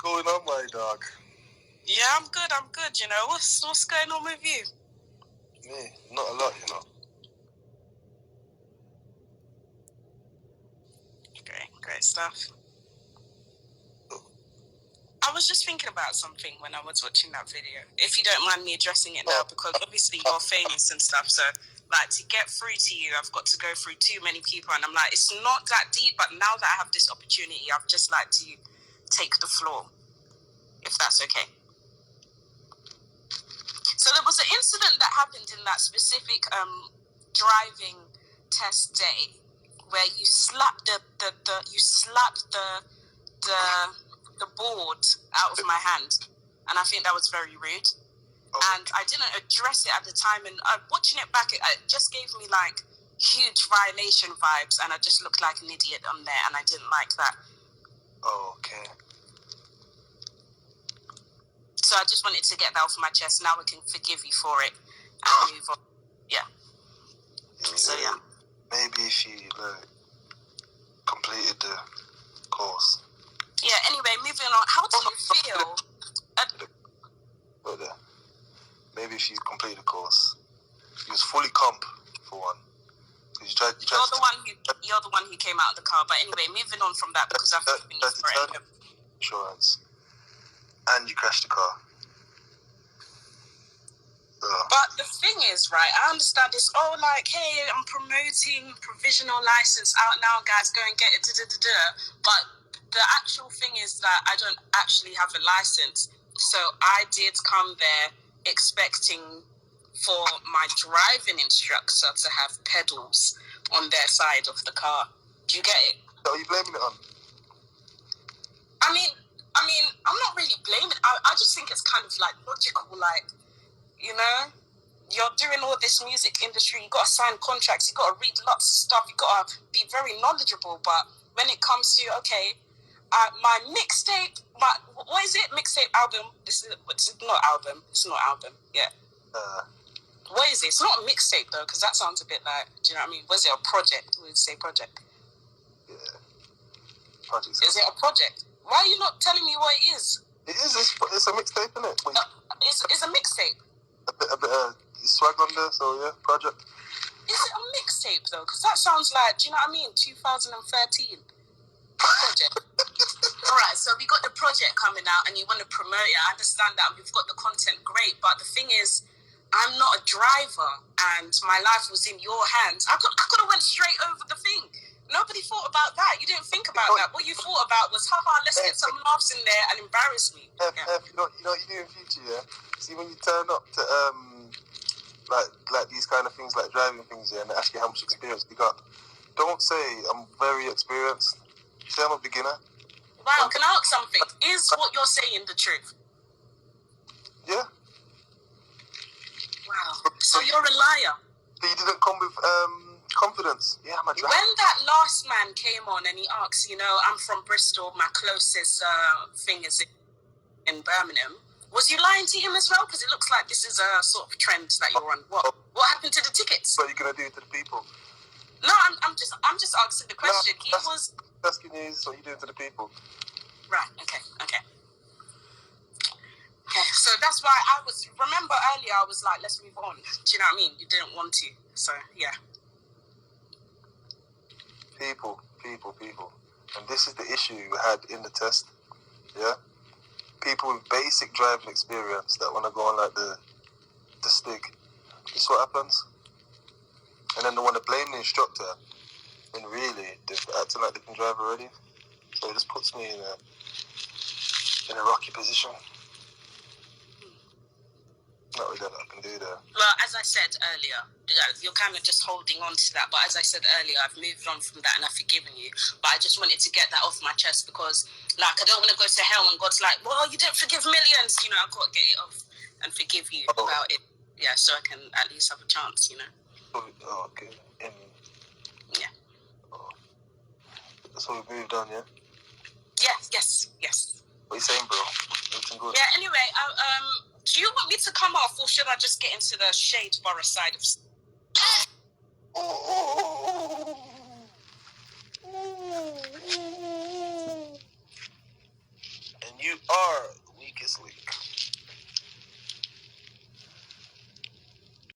going on, my dog? Yeah, I'm good. You know, what's going on with you? Me, not a lot, you know. Great stuff. I was just thinking about something when I was watching that video. If you don't mind me addressing it now, because obviously you're famous and stuff, so like to get through to you, I've got to go through too many people, and I'm like, it's not that deep, but now that I have this opportunity, I'd just like to take the floor, if that's okay. So there was an incident that happened in that specific driving test day where you slapped the board out of my hand, and I think that was very rude. And I didn't address it at the time, and watching it back, it just gave me like huge violation vibes, and I just looked like an idiot on there, and I didn't like that. Oh, okay. So I just wanted to get that off my chest. Now I can forgive you for it and move on. Yeah. So yeah. Maybe if you completed the course. Yeah. Anyway, moving on. How do you feel? Maybe if you completed the course, you was fully comp for one. You're the one who came out of the car. But anyway, moving on from that because I've been insurance, and you crashed the car. But the thing is, right, I understand this, like, hey, I'm promoting provisional license out now, guys, go and get it, But the actual thing is that I don't actually have a license. So I did come there expecting for my driving instructor to have pedals on their side of the car. Do you get it? So are you blaming it on? I mean, I'm not really blaming it. I just think it's kind of like logical, like, you know, you're doing all this music industry, you got to sign contracts, you got to read lots of stuff, you got to be very knowledgeable. But when it comes to, my mixtape, what is it? Mixtape album? It's not album, yeah. What is it? It's not a mixtape, though, because that sounds a bit like, do you know what I mean? Was it a project? We would say project. Yeah. Project. Is it a project? Why are you not telling me what it is? It is. It's a mixtape, isn't it? It's a mixtape. A bit of swag on there, so yeah, project. Is it a mixtape though? Because that sounds like, do you know what I mean? 2013 project. All right, so we got the project coming out, and you want to promote it. I understand that we've got the content, great, but the thing is, I'm not a driver, and my life was in your hands. I could have went straight over the thing. Nobody thought about that. You didn't think about that. What you thought about was, let's get some laughs in there and embarrass me. You know what you do in future, yeah? See, when you turn up to like these kind of things, like driving things, yeah, and they ask you how much experience you got, don't say I'm very experienced. Say I'm a beginner. Wow, can I ask something? Is what you're saying the truth? Yeah. Wow. So you're a liar. But you didn't come with confidence. Yeah, I'm a driver. When that last man came on and he asked, I'm from Bristol, my closest thing is in Birmingham, was you lying to him as well? Because it looks like this is a sort of trend that you're on. What happened to the tickets? What are you gonna do to the people? No, I'm just asking the question. Asking you is what you doing to the people. Right. Okay. So that's why remember earlier I was like, let's move on. Do you know what I mean? You didn't want to. So yeah. People. And this is the issue we had in the test. Yeah? People with basic driving experience that want to go on like the stick. This is what happens. And then they want to blame the instructor, and really they're acting like they can drive already. So it just puts me in a rocky position. Not really that I can do that. Well, as I said earlier, you're kind of just holding on to that. But as I said earlier, I've moved on from that and I've forgiven you. But I just wanted to get that off my chest because, like, I don't want to go to hell and God's like, well, you didn't forgive millions. I've got to get it off and forgive you about it. Yeah, so I can at least have a chance, Oh, okay. Yeah. Oh. So we've moved on, yeah? Yes. What are you saying, bro? Everything good? Yeah, anyway, do you want me to come off, or should I just get into the shade borough side of... And You are the weakest link.